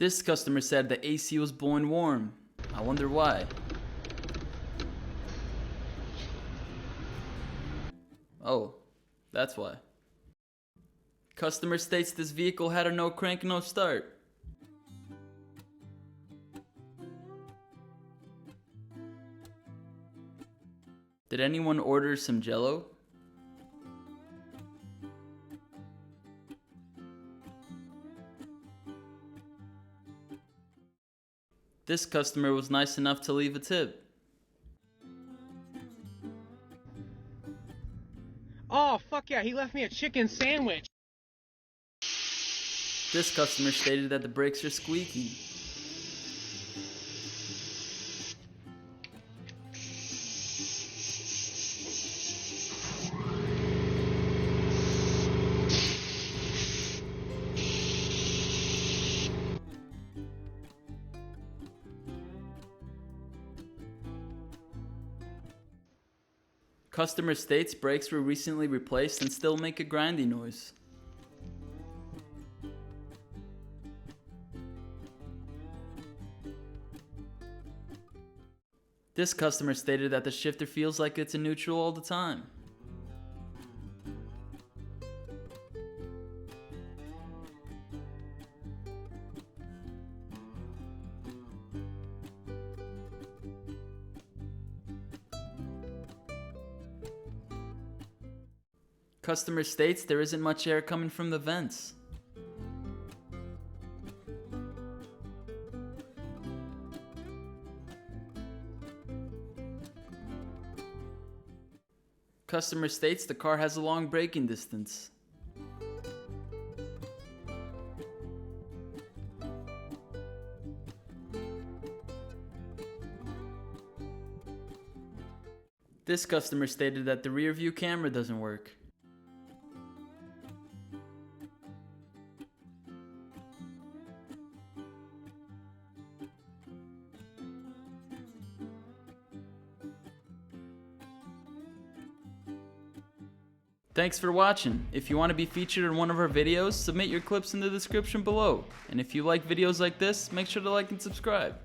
This customer said the AC was blowing warm. I wonder why. Oh, that's why. Customer states this vehicle had a no crank, no start. Did anyone order some Jell-O? This customer was nice enough to leave a tip. Oh, fuck yeah, he left me a chicken sandwich. This customer stated that the brakes are squeaking. Customer states brakes were recently replaced and still make a grinding noise. This customer stated that the shifter feels like it's in neutral all the time. Customer states there isn't much air coming from the vents. Customer states the car has a long braking distance. This customer stated that the rear view camera doesn't work. Thanks for watching. If you want to be featured in one of our videos, submit your clips in the description below. And if you like videos like this, make sure to like and subscribe.